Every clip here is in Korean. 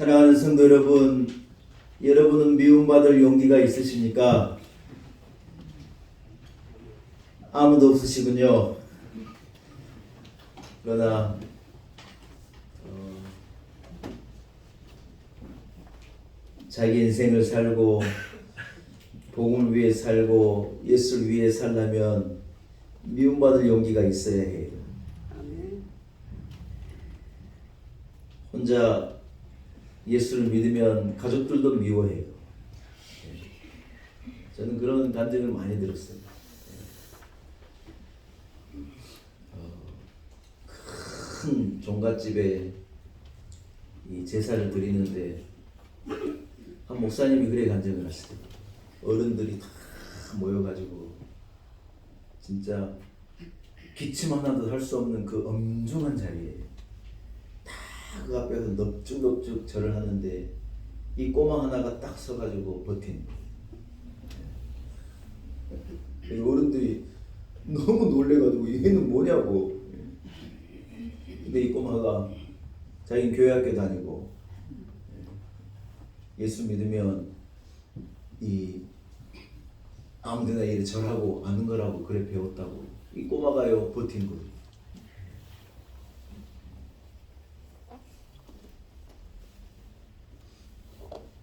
사랑하는 성도 여러분, 여러분은 미움받을 용기가 있으십니까? 아무도 없으시군요. 그러나 자기 인생을 살고 복음을 위해 살고 예수를 위해 살려면 미움받을 용기가 있어야 해요. 혼자 예수를 믿으면 가족들도 미워해요. 저는 그런 간증을 많이 들었어요. 큰 종갓집에 이 제사를 드리는데 한 목사님이 그래 간증을 하시더라고요. 어른들이 다 모여가지고 진짜 기침 하나도 할 수 없는 그 엄중한 자리에 다 그 앞에서 넙죽넙죽 절을 하는데 이 꼬마 하나가 딱 서가지고 버틴 거예요. 어른들이 너무 놀래가지고 얘는 뭐냐고. 근데 이 꼬마가 자기는 교회 학교 다니고 예수 믿으면 이 아무데나 이래 절하고 아는 거라고 그래 배웠다고. 이 꼬마가요 버틴 거예요.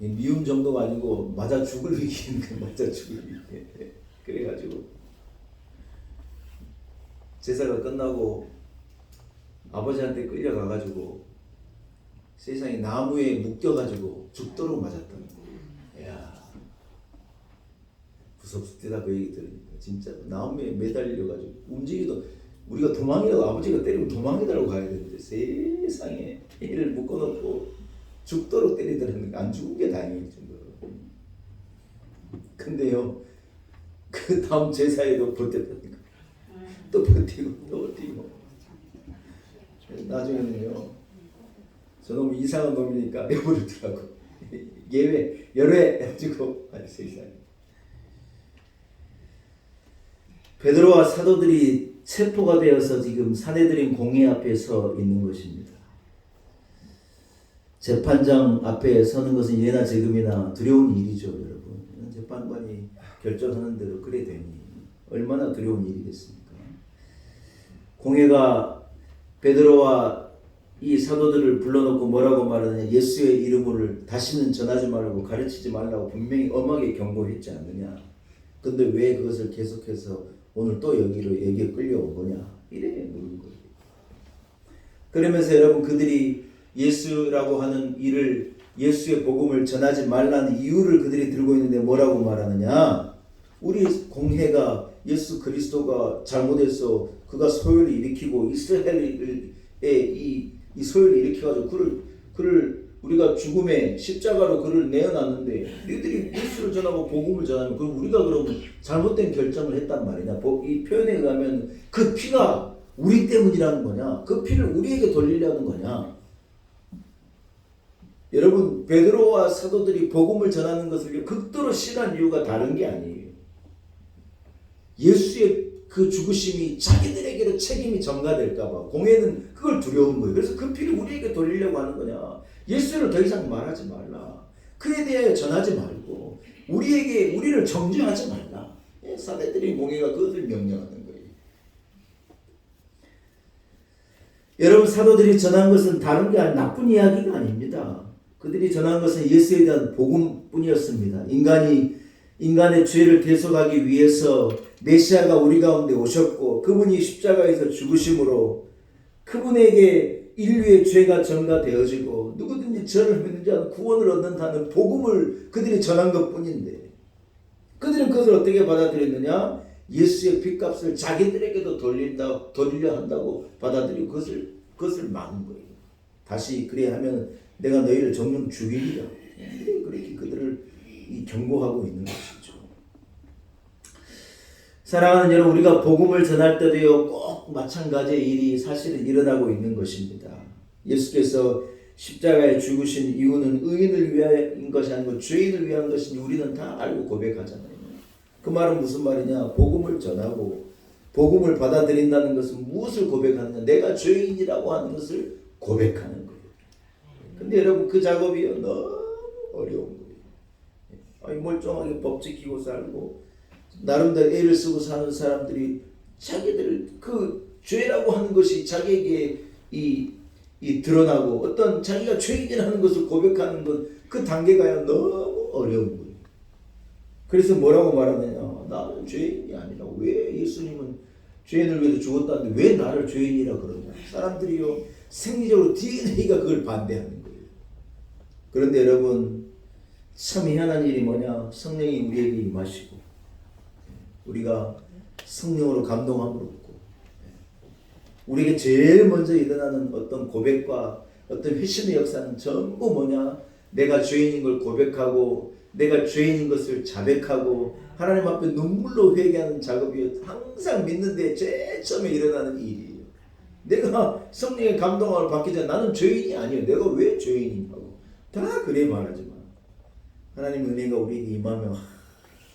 미움 정도가 아니고 맞아 죽을 위기인 거 맞아 죽을 위기. 그래가지고 제사가 끝나고 아버지한테 끌려가가지고 세상에 나무에 묶여가지고 죽도록 맞았다는 거예요. 이야, 무섭습니다. 그 얘기 들으니까 진짜 나무에 매달려가지고 움직이도 우리가 도망이라고 아버지가 때리면 도망이라고 가야 되는데 세상에 얘를 묶어놓고 죽도록 때리더라는 거. 안 죽은 게 다행일 정도로. 근데요 그 다음 제사에도 버텼다는 거. 또 버티고 또 버티고. 나중에는요 저놈 이상한 놈이니까 내버리더라고. 예외 열외 해가지고 아니 세상에. 베드로와 사도들이 체포가 되어서 지금 사내들인 공회 앞에 서 있는 것입니다. 재판장 앞에 서는 것은 예나 지금이나 두려운 일이죠, 여러분. 재판관이 결정하는 대로 그래 되니 얼마나 두려운 일이겠습니까? 공회가 베드로와 이 사도들을 불러놓고 뭐라고 말하느냐. 예수의 이름을 다시는 전하지 말고 가르치지 말라고 분명히 엄하게 경고했지 않느냐. 근데 왜 그것을 계속해서 오늘 또 여기에 끌려온 거냐. 이래 물은 거예요. 그러면서 여러분 그들이 예수라고 하는 일을 예수의 복음을 전하지 말라는 이유를 그들이 들고 있는데 뭐라고 말하느냐. 우리 공회가 예수 그리스도가 잘못해서 그가 소요를 일으키고 이스라엘의 이 소요를 일으켜가지고 그를 우리가 죽음의 십자가로 그를 내어놨는데 너희들이 예수를 전하고 복음을 전하면 그럼 우리가 그러면 잘못된 결정을 했단 말이냐. 이 표현에 의하면 그 피가 우리 때문이라는 거냐. 그 피를 우리에게 돌리려는 거냐. 여러분 베드로와 사도들이 복음을 전하는 것을 극도로 싫어한 이유가 다른 게 아니에요. 예수의 그 죽으심이 자기들에게도 책임이 전가될까 봐 공회는 그걸 두려운 거예요. 그래서 그 피를 우리에게 돌리려고 하는 거냐. 예수를 더 이상 말하지 말라. 그에 대하여 전하지 말고 우리를 정죄하지 말라. 사내들인 공회가 그것을 명령하는 거예요. 여러분 사도들이 전한 것은 다른 게 아니라 나쁜 이야기가 아닙니다. 그들이 전한 것은 예수에 대한 복음뿐이었습니다. 인간의 죄를 대속하기 위해서 메시아가 우리 가운데 오셨고 그분이 십자가에서 죽으심으로 그분에게 인류의 죄가 전가되어지고 누구든지 저를 믿는 자는 구원을 얻는다는 복음을 그들이 전한 것뿐인데 그들은 그것을 어떻게 받아들였느냐. 예수의 핏값을 자기들에게도 돌리려 한다고 받아들이고 그것을 막은 거예요. 다시 그래 하면 내가 너희를 정령 죽이리라. 그렇게 그들을 경고하고 있는 것이죠. 사랑하는 여러분, 우리가 복음을 전할 때도요 꼭 마찬가지의 일이 사실은 일어나고 있는 것입니다. 예수께서 십자가에 죽으신 이유는 의인을 위한 것이 아니고 죄인을 위한 것이니 우리는 다 알고 고백하잖아요. 그 말은 무슨 말이냐. 복음을 전하고 복음을 받아들인다는 것은 무엇을 고백하느냐. 내가 죄인이라고 하는 것을 고백하는 거예요. 근데 여러분 그 작업이요 너무 어려운 거예요. 아니 멀쩡하게 법 지키고 살고 나름대로 애를 쓰고 사는 사람들이 자기들 그 죄라고 하는 것이 자기에게 이 드러나고 어떤 자기가 죄인이라는 것을 고백하는 것 그 단계가 너무 어려운 거예요. 그래서 뭐라고 말하느냐, 나는 죄인이 아니라 왜 예수님은 죄인을 위해서 죽었다는데 왜 나를 죄인이라 그러냐. 사람들이요 생리적으로 DNA가 그걸 반대하는 거예요. 그런데 여러분 참 희한한 일이 뭐냐, 성령이 우리에게 임하시고 우리가 성령으로 감동함을 얻고 우리에게 제일 먼저 일어나는 어떤 고백과 어떤 회심의 역사는 전부 뭐냐, 내가 죄인인 걸 고백하고 내가 죄인인 것을 자백하고 하나님 앞에 눈물로 회개하는 작업이 항상 믿는데 제일 처음에 일어나는 일이에요. 내가 성령의 감동을 받기 전에 나는 죄인이 아니에요. 내가 왜 죄인이냐고 다 그래 말하지만 하나님의 은혜가 우리에게 임하면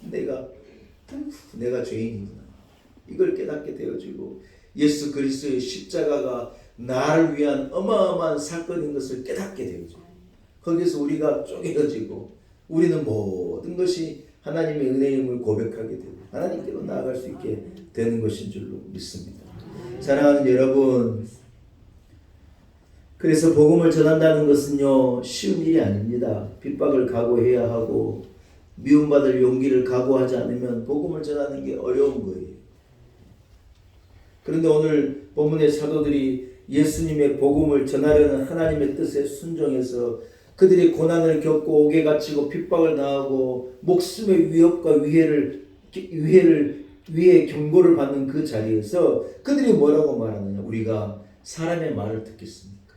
내가 죄인이구나 이걸 깨닫게 되어지고 예수 그리스도의 십자가가 나를 위한 어마어마한 사건인 것을 깨닫게 되어지고 거기서 우리가 쪼개어지고 우리는 모든 것이 하나님의 은혜임을 고백하게 되고 하나님께로 나아갈 수 있게 되는 것인 줄로 믿습니다. 사랑하는 여러분, 그래서 복음을 전한다는 것은요 쉬운 일이 아닙니다. 핍박을 각오해야 하고 미움받을 용기를 각오하지 않으면 복음을 전하는 게 어려운 거예요. 그런데 오늘 본문의 사도들이 예수님의 복음을 전하려는 하나님의 뜻에 순종해서 그들이 고난을 겪고 옥에 갇히고 핍박을 당하고 목숨의 위협과 위에 경고를 받는 그 자리에서 그들이 뭐라고 말하느냐, 우리가 사람의 말을 듣겠습니까?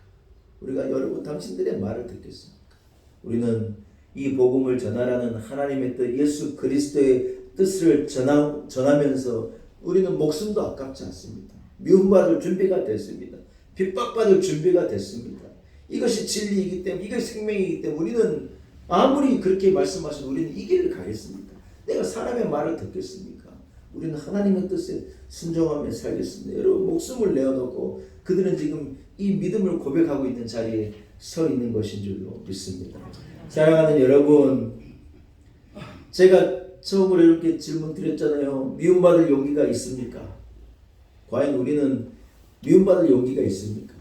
우리가 여러분 당신들의 말을 듣겠습니까? 우리는 이 복음을 전하라는 하나님의 뜻 예수 그리스도의 뜻을 전하면서 우리는 목숨도 아깝지 않습니다. 미움받을 준비가 됐습니다. 핍박받을 준비가 됐습니다. 이것이 진리이기 때문에 이것이 생명이기 때문에 우리는 아무리 그렇게 말씀하셔도 우리는 이 길을 가겠습니까? 내가 사람의 말을 듣겠습니까? 우리는 하나님의 뜻에 순종하며 살겠습니다. 여러분 목숨을 내어놓고 그들은 지금 이 믿음을 고백하고 있는 자리에 서 있는 것인 줄로 믿습니다. 사랑하는 여러분, 제가 처음으로 이렇게 질문 드렸잖아요. 미움받을 용기가 있습니까? 과연 우리는 미움받을 용기가 있습니까?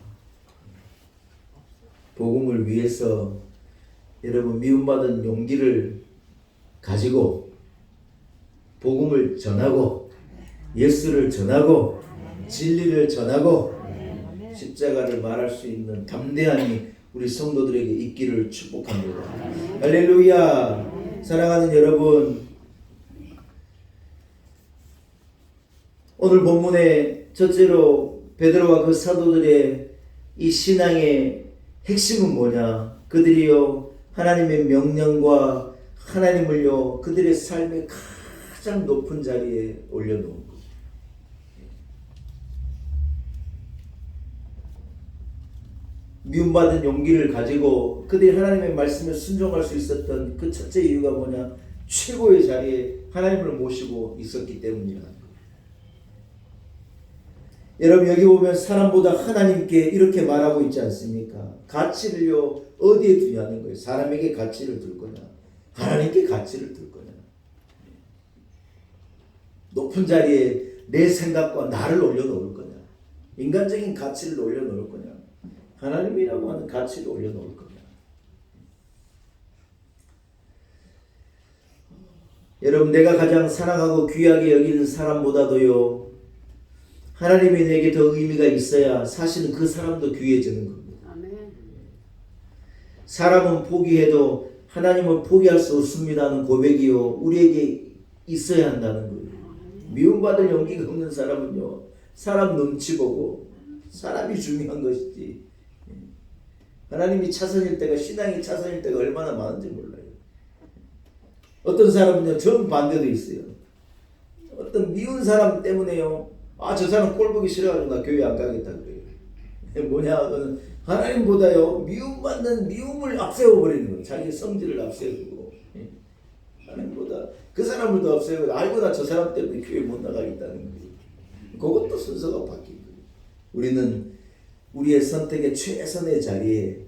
복음을 위해서 여러분 미움받은 용기를 가지고 복음을 전하고 예수를 전하고 진리를 전하고 십자가를 말할 수 있는 담대함이 우리 성도들에게 있기를 축복합니다. 할렐루야. 사랑하는 여러분, 오늘 본문에 첫째로 베드로와 그 사도들의 이 신앙의 핵심은 뭐냐? 그들이요 하나님의 명령과 하나님을요 그들의 삶의 가장 높은 자리에 올려놓은 것. 미움받은 용기를 가지고 그들이 하나님의 말씀에 순종할 수 있었던 그 첫째 이유가 뭐냐? 최고의 자리에 하나님을 모시고 있었기 때문이라. 여러분 여기 보면 사람보다 하나님께 이렇게 말하고 있지 않습니까? 가치를요 어디에 두냐는 거예요. 사람에게 가치를 둘 거냐, 하나님께 가치를 둘 거냐. 높은 자리에 내 생각과 나를 올려놓을 거냐, 인간적인 가치를 올려놓을 거냐, 하나님이라고 하는 가치를 올려놓을 거냐. 여러분 내가 가장 사랑하고 귀하게 여기는 사람보다도요 하나님이 내게 더 의미가 있어야 사실은 그 사람도 귀해지는 겁니다. 아멘. 사람은 포기해도 하나님은 포기할 수 없습니다는 고백이요 우리에게 있어야 한다는 거예요. 미움받을 용기가 없는 사람은요 사람 눈치 보고 사람이 중요한 것이지 하나님이 차선일 때가 신앙이 차선일 때가 얼마나 많은지 몰라요. 어떤 사람은요 정반대도 있어요. 어떤 미운 사람 때문에요 저 사람 꼴 보기 싫어가지고 나 교회 안 가겠다 그래요. 뭐냐, 그거는 하나님보다요 미움받는 미움을 앞세워버리는 거예요. 자기 성질을 앞세우고 하나님보다 그 사람을 더 앞세우고 알고 나 저 사람 때문에 교회 못 나가겠다는 거예요. 그것도 순서가 바뀐 거예요. 우리는 우리의 선택의 최선의 자리에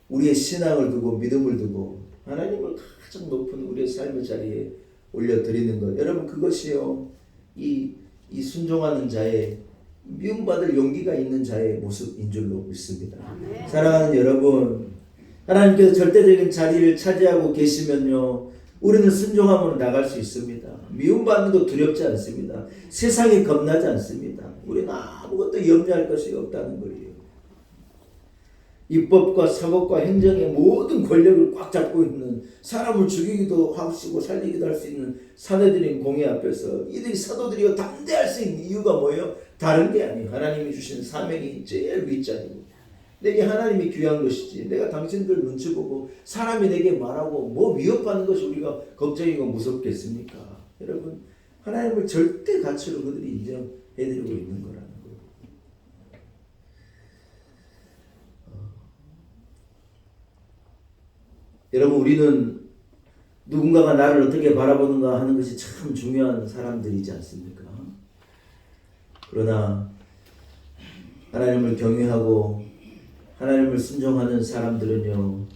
우리의 신앙을 두고 믿음을 두고 하나님을 가장 높은 우리의 삶의 자리에 올려드리는 것. 여러분 그것이요 이 순종하는 자의 미움받을 용기가 있는 자의 모습인 줄로 믿습니다. 사랑하는 여러분, 하나님께서 절대적인 자리를 차지하고 계시면요 우리는 순종함으로 나갈 수 있습니다. 미움받는 것 두렵지 않습니다. 세상이 겁나지 않습니다. 우리는 아무것도 염려할 것이 없다는 거예요. 입법과 사법과 행정의 모든 권력을 꽉 잡고 있는, 사람을 죽이기도 하시고 살리기도 할 수 있는 사내들인 공의 앞에서 이들이 사도들이 담대할 수 있는 이유가 뭐예요? 다른 게 아니에요. 하나님이 주신 사명이 제일 윗자리고 내게 하나님이 귀한 것이지, 내가 당신들 눈치 보고 사람이 내게 말하고 뭐 위협하는 것이 우리가 걱정이고 무섭겠습니까? 여러분 하나님을 절대 가치로 그들이 인정해드리고 있는 거라는 거예요. 여러분 우리는 누군가가 나를 어떻게 바라보는가 하는 것이 참 중요한 사람들이지 않습니까? 그러나 하나님을 경외하고 하나님을 순종하는 사람들은요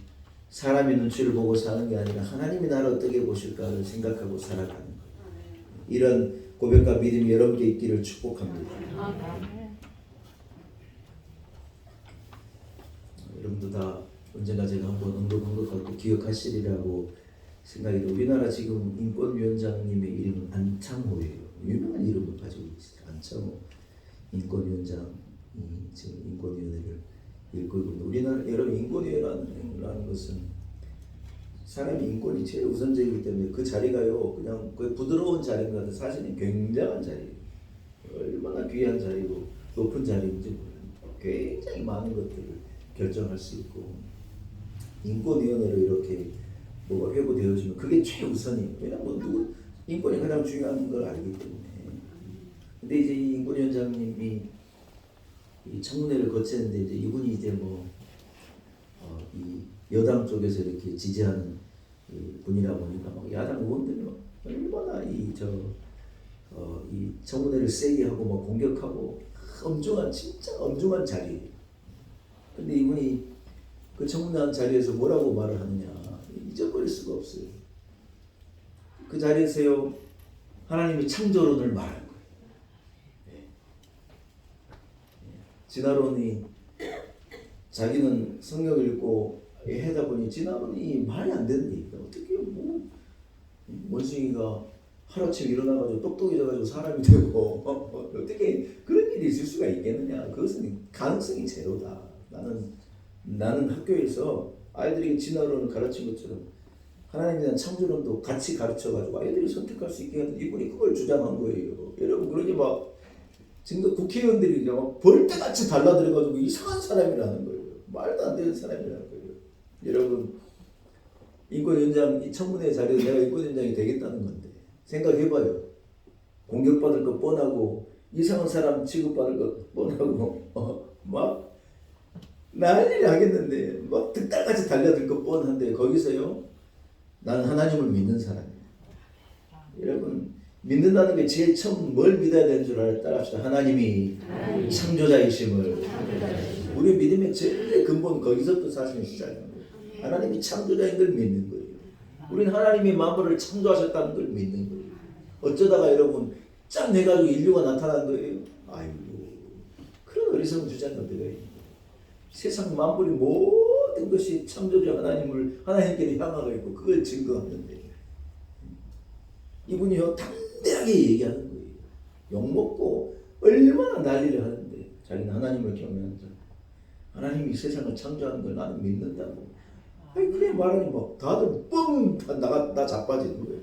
사람이 눈치를 보고 사는 게 아니라 하나님이 나를 어떻게 보실까를 생각하고 살아가는 거예요. 이런 고백과 믿음이 여러분께 있기를 축복합니다. 여러분도 다 언젠가 제가 한번 언급한 것 같고 기억하시리라고 생각이 들어요. 우리나라 지금 인권위원장님의 이름은 안창호예요. 유명한 이름을 가지고 있어요. 안창호 인권위원장이 지금 인권위원회를 이끌고, 우리나라 여러분 인권위원회라는 것은 사람의 인권이 제일 우선적이기 때문에 그 자리가요 그냥 거의 부드러운 자리인 것 같아요. 사실은 굉장한 자리예요. 얼마나 귀한 자리고 높은 자리인지 몰라요. 굉장히 많은 것들을 결정할 수 있고, 인권위원회로 이렇게 뭐가 회부되어지면 그게 최우선이에요. 왜냐하면 누구 인권이 가장 중요한 걸 알기 때문에. 근데 이제 이 인권위원장님이 이 청문회를 거쳤는데 이제 이분이 이제 이 여당 쪽에서 이렇게 지지하는 분이라 보니까 막 야당 의원들이 막 얼마나 이 청문회를 세게 하고 막 공격하고 엄중한, 진짜 엄중한 자리예요. 근데 이분이 그 청문회 자리에서 뭐라고 말을 하느냐, 잊어버릴 수가 없어요. 그 자리에서요 하나님이 창조론을 말한 거예요. 진화론이 자기는 성경을 읽고 하다 보니 진화론이 말이 안 되는 얘기다. 어떻게 뭐 원숭이가 하루아침에 일어나가지고 똑똑해져가지고 사람이 되고 어떻게 그런 일이 있을 수가 있겠느냐. 그것은 가능성이 제로다. 나는 학교에서 아이들에게 진화론을 가르친 것처럼 하나님에 대한 창조론도 같이 가르쳐가지고 아이들이 선택할 수 있게 하는, 이분이 그걸 주장한 거예요. 여러분 그러니 막 지금 국회의원들이 막 벌떼같이 달라들어가지고 이상한 사람이라는 거예요. 말도 안 되는 사람이라는 거예요. 여러분 인권위원장 이 청문회 자리에서 내가 인권위원장이 되겠다는 건데 생각해봐요. 공격받을 거 뻔하고 이상한 사람 취급받을 거 뻔하고 막 난리를 하겠는데 막 득달같이 달려들 거 뻔한데 거기서요 나는 하나님을 믿는 사람이에요. 여러분 믿는다는 게 제일 처음 뭘 믿어야 되는 줄 알았다. 하나님이 창조자이심을. 우리 믿음의 제일 근본 거기서부터 사실은 시작하는 거예요. 하나님이 창조자인 걸 믿는 거예요. 우리는 하나님이 만물을 창조하셨다는 걸 믿는 거예요. 어쩌다가 여러분 짠 해가지고 인류가 나타난 거예요. 아이고 그런 어리석은 주장을 내가 있는 거예요. 세상 만물이 모든 것이 창조자 하나님께로 향하고 있고 그걸 증거하는데 이분이요 담대하게 얘기하는 거예요. 욕먹고 얼마나 난리를 하는데 자기는 하나님을 경외하는 자, 하나님이 세상을 창조하는 걸 나는 믿는다고. 아니 그래 말하니 막 다들 뻥 나 자빠지는 거예요.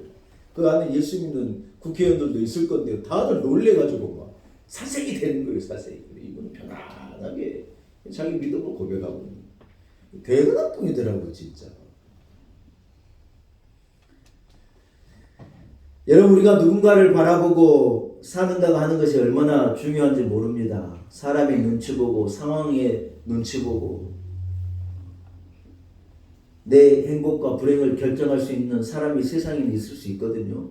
그 안에 예수 믿는 국회의원들도 있을 건데 다들 놀래가지고 막 사색이 되는 거예요. 사색이. 이분은 편안하게 자기 믿음을 고백하고 대단한 분이더라고요 진짜. 여러분 우리가 누군가를 바라보고 사는가 하는 것이 얼마나 중요한지 모릅니다. 사람의 눈치 보고 상황의 눈치 보고 내 행복과 불행을 결정할 수 있는 사람이 세상에 있을 수 있거든요.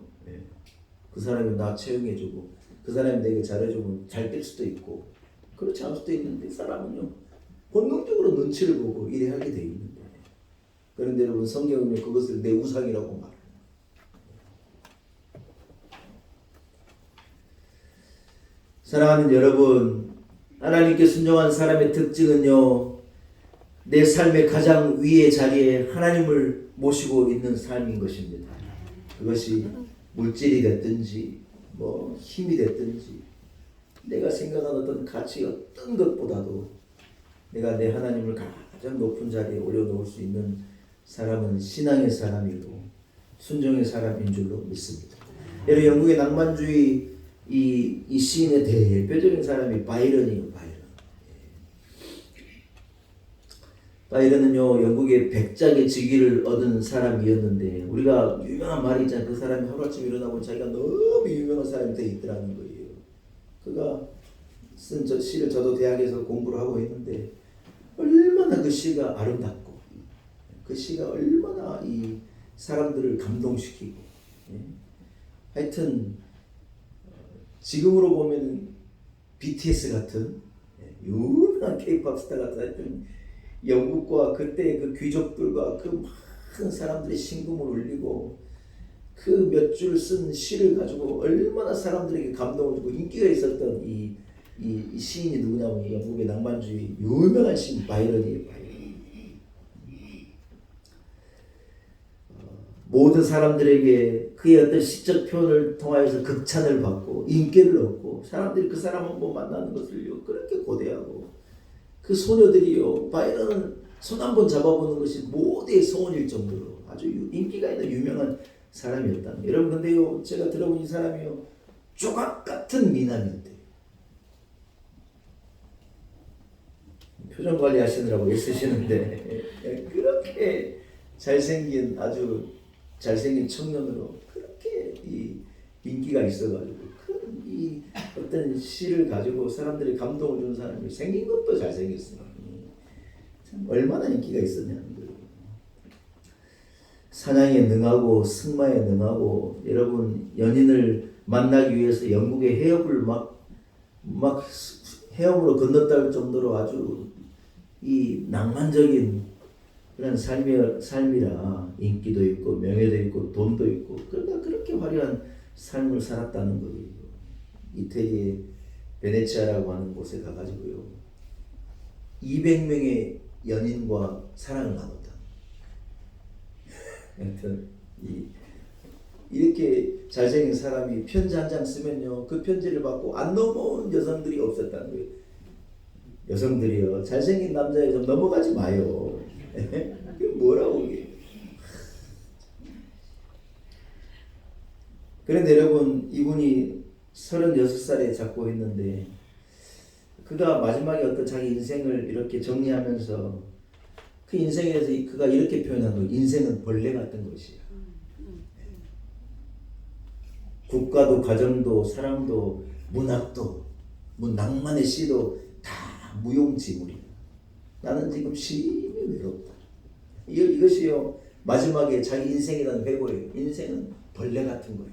그 사람이 나 채용해주고 그 사람이 내게 잘해주고 잘 될 수도 있고 그렇지 않을 수도 있는데 사람은요 본능적으로 눈치를 보고 일에 하게 돼 있는 거예요. 그런데 여러분 성경은 그것을 내 우상이라고 말해요. 사랑하는 여러분, 하나님께 순종한 사람의 특징은요, 내 삶의 가장 위의 자리에 하나님을 모시고 있는 삶인 것입니다. 그것이 물질이 됐든지 뭐 힘이 됐든지 내가 생각하는 어떤 가치 어떤 것보다도 내가 내 하나님을 가장 높은 자리에 올려놓을 수 있는 사람은 신앙의 사람이고 순종의 사람인 줄로 믿습니다. 여러분 영국의 낭만주의 이 시인의 대표적인 사람이 바이런이에요. 바이런은요 영국의 백작의 직위를 얻은 사람이었는데 우리가 유명한 말이 있잖아요. 그 사람이 하루아침에 일어나고 자기가 너무 유명한 사람이 되어 있더라는 거예요. 그가 쓴 저 시를 저도 대학에서 공부를 하고 있는데 얼마나 그 시가 아름답고 그 시가 얼마나 이 사람들을 감동시키고 하여튼 지금으로 보면 BTS 같은 유명한 K-pop 스타 같은 하여튼 영국과 그때 그 귀족들과 그 많은 사람들이 신금을 울리고 그 몇 줄 쓴 시를 가지고 얼마나 사람들에게 감동을 주고 인기가 있었던 이 시인이 누구냐면 영국의 낭만주의 유명한 시인 바이런이에요. 모든 사람들에게 그의 어떤 시적 표현을 통하여서 극찬을 받고 인기를 얻고 사람들이 그 사람 한번 만나는 것을요 그렇게 고대하고 그 소녀들이요 바이런은 손 한 번 잡아보는 것이 모두의 소원일 정도로 아주 인기가 있는 유명한 사람이었다. 여러분 근데요 제가 들어본 이 사람이요 조각 같은 미남이었대요. 표정 관리하시느라고 애쓰시는데 그렇게 잘생긴 아주 잘생긴 청년으로 그렇게 이 인기가 있어가지고 이 어떤 시를 가지고 사람들이 감동을 주는 사람이 생긴 것도 잘생겼어요. 참 얼마나 인기가 있었냐는 거예요. 사냥에 능하고 승마에 능하고 여러분 연인을 만나기 위해서 영국의 해협을 막 해협으로 건넜다 정도로 아주 이 낭만적인 그런 삶이라 인기도 있고 명예도 있고 돈도 있고 그러니까 그렇게 화려한 삶을 살았다는 거예요. 이태리의 베네치아라고 하는 곳에 가가지고요 200명의 연인과 사랑을 나눴다. 하여튼 이렇게 잘생긴 사람이 편지 한 장 쓰면요 그 편지를 받고 안 넘어온 여성들이 없었다는 거예요. 여성들이요 잘생긴 남자에 좀 넘어가지 마요. 그게 뭐라고 이게. 그런데 여러분 이분이 36살에 작고했는데 그가 마지막에 어떤 자기 인생을 이렇게 정리하면서 그 인생에서 그가 이렇게 표현한 거예요. 인생은 벌레 같은 것이야. 국가도 가정도 사랑도 문학도 낭만의 시도 다 무용지물이야. 나는 지금 심히 외롭다. 이것이요 마지막에 자기 인생이라는 회고예요. 인생은 벌레 같은 거야.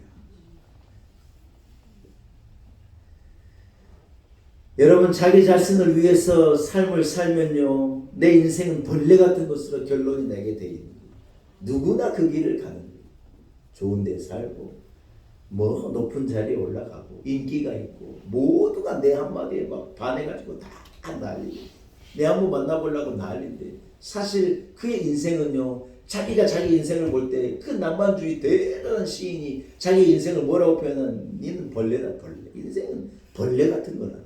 여러분 자기 자신을 위해서 삶을 살면요 내 인생은 벌레 같은 것으로 결론이 나게 돼 있는 거예요. 누구나 그 길을 가는 거예요. 좋은 데 살고 뭐 높은 자리에 올라가고 인기가 있고 모두가 내 한마디에 막 반해가지고 다 난리고 내 한번 만나보려고 난리인데 사실 그의 인생은요 자기가 자기 인생을 볼 때 그 낭만주의 대단한 시인이 자기 인생을 뭐라고 표현하는 니는 벌레다 벌레. 인생은 벌레 같은 거라는 거예요.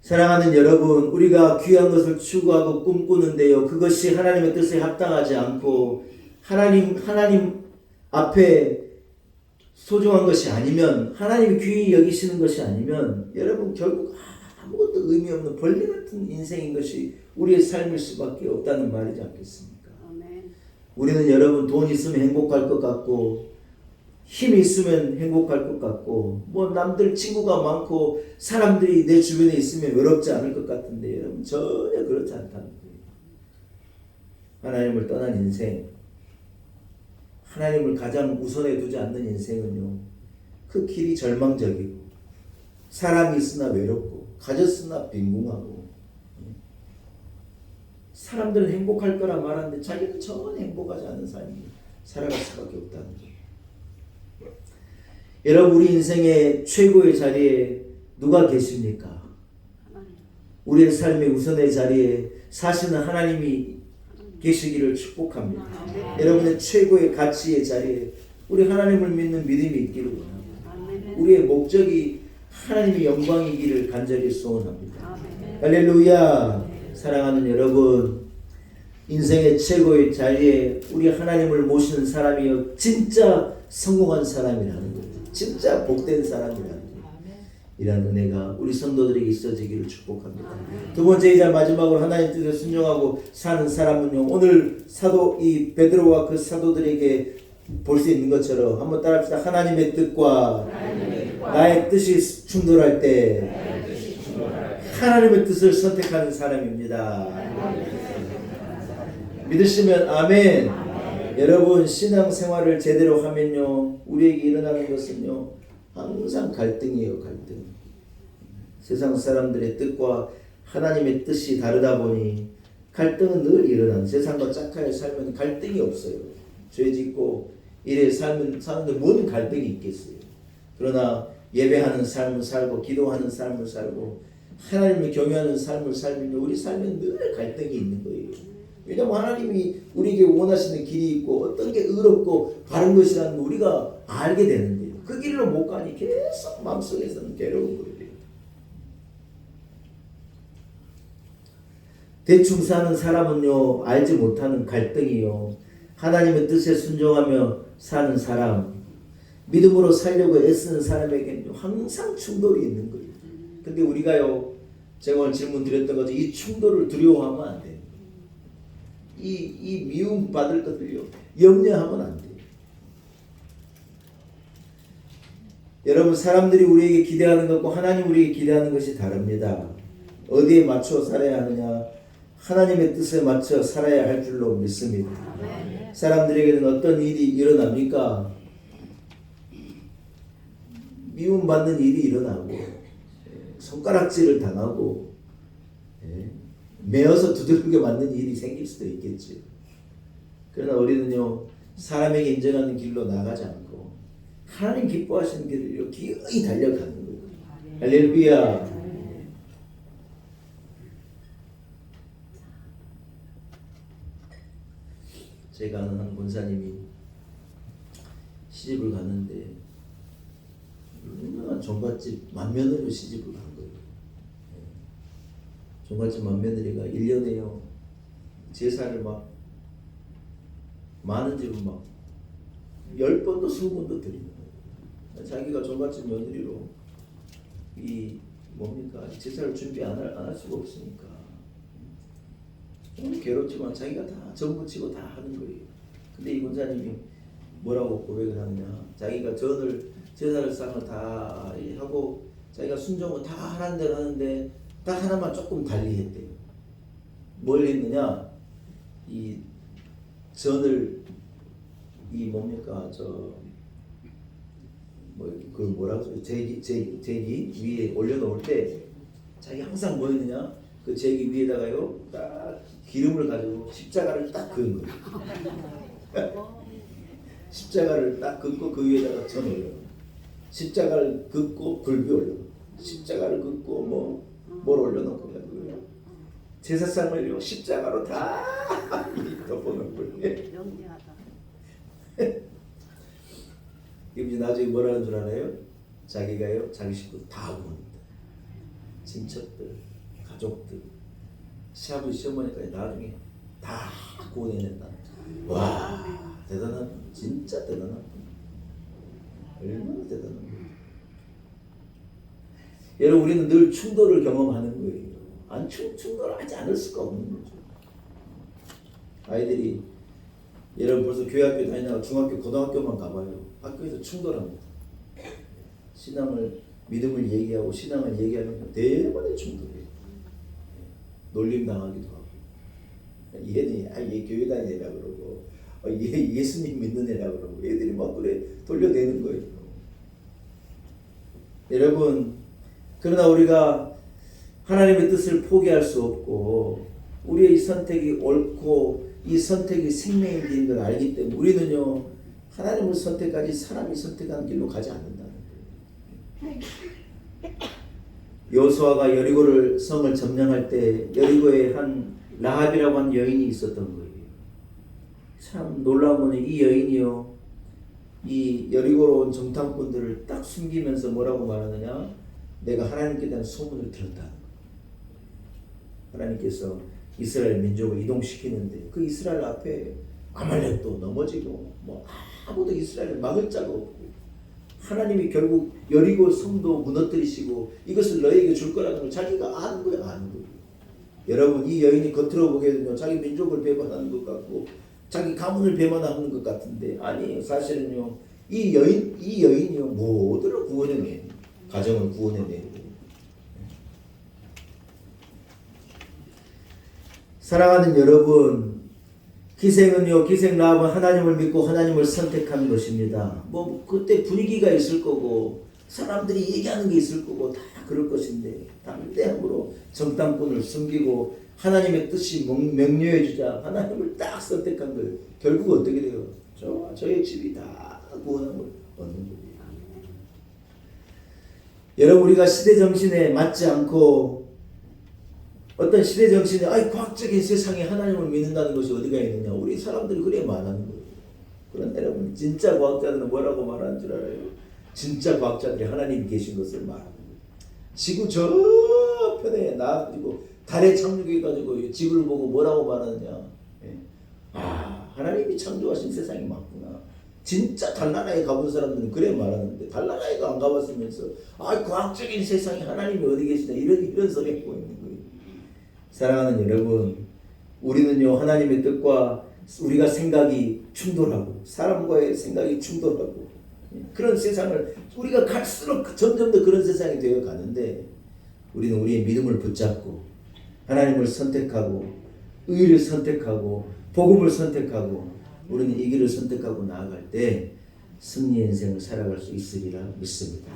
사랑하는 여러분 우리가 귀한 것을 추구하고 꿈꾸는데요 그것이 하나님의 뜻에 합당하지 않고 하나님 앞에 소중한 것이 아니면 하나님이 귀히 여기시는 것이 아니면 여러분 결국 아무것도 의미 없는 벌레 같은 인생인 것이 우리의 삶일 수밖에 없다는 말이지 않겠습니까? 아멘. 우리는 여러분 돈 있으면 행복할 것 같고 힘이 있으면 행복할 것 같고 뭐 남들 친구가 많고 사람들이 내 주변에 있으면 외롭지 않을 것 같은데 여러분 전혀 그렇지 않다는 거예요. 하나님을 떠난 인생 하나님을 가장 우선에 두지 않는 인생은요 그 길이 절망적이고 사람이 있으나 외롭고 가졌으나 빈궁하고 사람들은 행복할 거라 말하는데 자기는 전혀 행복하지 않은 삶이 살아갈 수밖에 없다는 거예요. 여러분, 우리 인생의 최고의 자리에 누가 계십니까? 우리의 삶의 우선의 자리에 사실은 하나님이 계시기를 축복합니다. 여러분의 최고의 가치의 자리에 우리 하나님을 믿는 믿음이 있기를 원합니다. 우리의 목적이 하나님의 영광이기를 간절히 소원합니다. 할렐루야. 사랑하는 여러분, 인생의 최고의 자리에 우리 하나님을 모시는 사람이요 진짜 성공한 사람이라는 거예요. 진짜 복된 사람이라는 거예요. 이런 은혜가 우리 성도들에게 있어지기를 축복합니다. 두 번째이자 마지막으로 하나님 뜻에 순종하고 사는 사람은요, 오늘 사도 이 베드로와 그 사도들에게 볼 수 있는 것처럼 한번 따라합시다. 하나님의 뜻과 나의 뜻이 충돌할 때 하나님의 뜻을 선택하는 사람입니다. 믿으시면 아멘. 여러분, 신앙생활을 제대로 하면요, 우리에게 일어나는 것은요 항상 갈등이에요. 갈등. 세상 사람들의 뜻과 하나님의 뜻이 다르다 보니 갈등은 늘 일어나는, 세상과 짝하여 살면 갈등이 없어요. 죄 짓고 이래 사는데 뭔 갈등이 있겠어요. 그러나 예배하는 삶을 살고 기도하는 삶을 살고 하나님을 경외하는 삶을 살면 우리 삶에 늘 갈등이 있는 거예요. 왜냐하면 하나님이 우리에게 원하시는 길이 있고 어떤 게 의롭고 바른 것이라는 걸 우리가 알게 되는데요. 그 길로 못 가니 계속 마음속에서는 괴로운 거예요. 대충 사는 사람은요 알지 못하는 갈등이요, 하나님의 뜻에 순종하며 사는 사람, 믿음으로 살려고 애쓰는 사람에게는 항상 충돌이 있는 거예요. 근데 우리가요, 제가 오늘 질문 드렸던 것처럼 이 충돌을 두려워하면 안 돼요. 이 미움 받을 것들요 염려하면 안 돼요. 여러분, 사람들이 우리에게 기대하는 것과 하나님 우리에게 기대하는 것이 다릅니다. 어디에 맞춰 살아야 하느냐? 하나님의 뜻에 맞춰 살아야 할 줄로 믿습니다. 사람들에게는 어떤 일이 일어납니까? 미움받는 일이 일어나고 손가락질을 당하고 매어서 두들겨 맞는 일이 생길 수도 있겠죠. 그러나 우리는요 사람에게 인정하는 길로 나가지 않고 하나님 기뻐하시는 길을 기어이 달려가는 거예요. 할렐루야. 제가 아는 한 권사님이 시집을 갔는데 유명한 종갓집 맏며느리로 시집을 간 거예요. 종갓집 맏며느리가 1년에요 제사를 막 많은 집은 막 10번도 20번도 드리는 거예요. 자기가 종갓집 며느리로 이 뭡니까 제사를 준비 안 할 수가 없으니까 너무 괴롭지만 자기가 다 전부치고 다 하는 거예요. 근데 이 권사님이 뭐라고 고백을 하느냐, 자기가 제사를 쌍을 다 하고 자기가 순종을 다 하라는 대로 하는데 딱 하나만 조금 달리 했대요. 뭘 했느냐, 이 전을 이 뭡니까 그 뭐라고 제기 위에 올려놓을 때 자기 항상 뭐 했느냐, 그 제기 위에다가요 딱 기름을 가지고 십자가를 딱 그은 거예요. 십자가를 딱 긋고 그 위에다가 전 올려, 십자가를 긋고 굴비 올려, 십자가를 긋고 뭘 올려놓고 그래요. 제사상을요 십자가로 다 덮어놓은 거예요. 이제 나중에 뭐라는 줄 알아요? 자기가요 자기 식구 다 구원한다. 친척들, 가족들, 시아버지 시어머니까지 나중에 다 구원해낸다. 와, 대단한, 진짜 대단한, 얼마나 대단한 거예요. 여러분, 우리는 늘 충돌을 경험하는 거예요. 충돌하지 않을 수가 없는 거죠. 아이들이 여러분 벌써 교회 학교 다니다가 중학교, 고등학교만 가봐요. 학교에서 충돌합니다. 신앙을, 믿음을 얘기하고 신앙을 얘기하면 대번에 충돌해요. 놀림 당하기도 하고, 얘는 얘 교회 다니는 애라 그러고, 얘 예수님 믿는 애라 그러고, 애들이 막 그래 돌려대는 거예요. 여러분, 그러나 우리가 하나님의 뜻을 포기할 수 없고 우리의 이 선택이 옳고 이 선택이 생명이 되는 걸 알기 때문에 우리는요 하나님을 선택하지 사람이 선택하는 길로 가지 않는다는 거예요. 여호수아가 여리고를 성을 점령할 때 여리고에 한 라합이라고 하는 여인이 있었던 거예요. 참 놀라운 거는 이 여인이요 이 여리고로 온 정탐꾼들을 딱 숨기면서 뭐라고 말하느냐, 내가 하나님께 대한 소문을 들었다는 거예요. 하나님께서 이스라엘 민족을 이동시키는데 그 이스라엘 앞에 아말렉도 넘어지고 뭐 아무도 이스라엘을 막을 자가 없고 하나님이 결국 여리고 성도 무너뜨리시고 이것을 너에게 줄 거라는 걸 자기가 아는 거예요. 아는 거예요. 여러분 이 여인이 겉으로 보기에는요 자기 민족을 배반하는 것 같고 자기 가문을 배반하는 것 같은데 아니에요. 사실은요 이 여인이요 모두를 구원해내요. 가정을 구원해내요. 사랑하는 여러분, 기생은요, 기생 라합은 하나님을 믿고 하나님을 선택한 것입니다. 뭐 그때 분위기가 있을 거고 사람들이 얘기하는 게 있을 거고 다 그럴 것인데 담대함으로 정탐꾼을 숨기고 하나님의 뜻이 명료해 주자 하나님을 딱 선택한 거예요. 결국 어떻게 돼요? 저의 집이 다 구원함을 얻는 거예요. 여러분 우리가 시대 정신에 맞지 않고 어떤 시대 정신에 과학적인 세상에 하나님을 믿는다는 것이 어디가 있느냐. 우리 사람들이 그래 말하는 거예요. 그런데 여러분 진짜 과학자들은 뭐라고 말하는 줄 알아요? 진짜 과학자들이 하나님이 계신 것을 말하는 거예요. 지구 저편에 그리고 달에 착륙해가지고 지구를 보고 뭐라고 말하느냐. 하나님이 창조하신 세상이 맞구나. 진짜 달나라에 가본 사람들은 그래 말하는데 달나라에도 안 가봤으면서 과학적인 세상에 하나님이 어디 계시냐 이런 소리 하고 있는 거예요. 사랑하는 여러분, 우리는요 하나님의 뜻과 우리가 생각이 충돌하고 사람과의 생각이 충돌하고 그런 세상을 우리가 갈수록 점점 더 그런 세상이 되어 가는데 우리는 우리의 믿음을 붙잡고 하나님을 선택하고 의를 선택하고 복음을 선택하고 우리는 이 길을 선택하고 나아갈 때 승리의 인생을 살아갈 수 있으리라 믿습니다.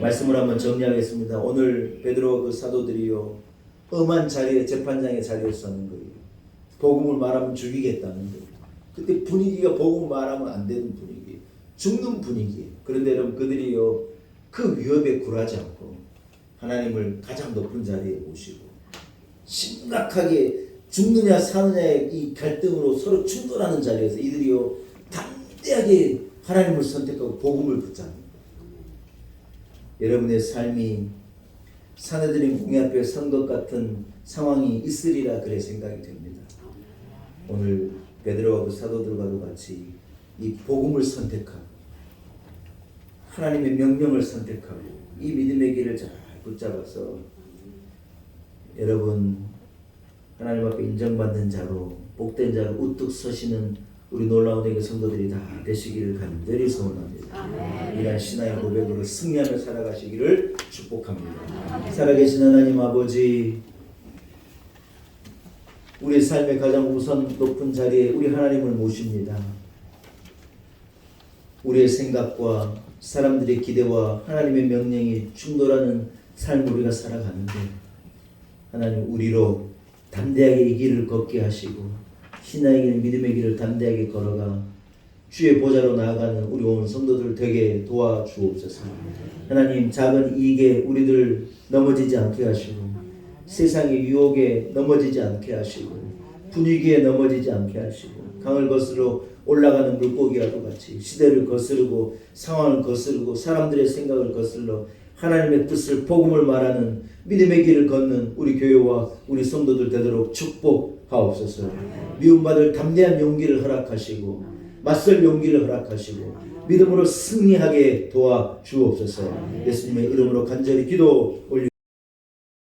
말씀을 한번 정리하겠습니다. 오늘 베드로와 그 사도들이요 엄한 자리에 재판장의 자리에 서는 거예요. 복음을 말하면 죽이겠다는 거예요. 그때 분위기가 복음을 말하면 안 되는 분위기, 죽는 분위기. 그런데 여러분 그들이요 그 위협에 굴하지 않고 하나님을 가장 높은 자리에 모시고 심각하게 죽느냐 사느냐의 이 갈등으로 서로 충돌하는 자리에서 이들이요 담대하게 하나님을 선택하고 복음을 붙잡는 거예요. 여러분의 삶이 사내들인 공의 앞에 선 것 같은 상황이 있으리라 그래 생각이 됩니다. 오늘 베드로와 그 사도들과도 같이 이 복음을 선택하고 하나님의 명령을 선택하고 이 믿음의 길을 잘 붙잡아서 여러분 하나님 앞에 인정받는 자로 복된 자로 우뚝 서시는 우리 놀라운 에게 성도들이 다 되시기를 간절히 소원합니다. 이러한 신앙의 고백으로 승리하며 살아가시기를 축복합니다. 살아계신 하나님 아버지, 우리 삶의 가장 우선 높은 자리에 우리 하나님을 모십니다. 우리의 생각과 사람들의 기대와 하나님의 명령이 충돌하는 삶을 우리가 살아가는데 하나님 우리로 담대하게 이 길을 걷게 하시고 신앙의 길, 믿음의 길을 담대하게 걸어가 주의 보좌로 나아가는 우리 온 성도들 되게 도와주옵소서. 하나님 작은 이익에 우리들 넘어지지 않게 하시고 세상의 유혹에 넘어지지 않게 하시고 분위기에 넘어지지 않게 하시고 강을 거스러 올라가는 물고기와도 같이 시대를 거스르고 상황을 거스르고 사람들의 생각을 거슬러 하나님의 뜻을 복음을 말하는 믿음의 길을 걷는 우리 교회와 우리 성도들 되도록 축복하옵소서. 미움받을 담대한 용기를 허락하시고 맞설 용기를 허락하시고 믿음으로 승리하게 도와주옵소서. 예수님의 이름으로 간절히 기도 올리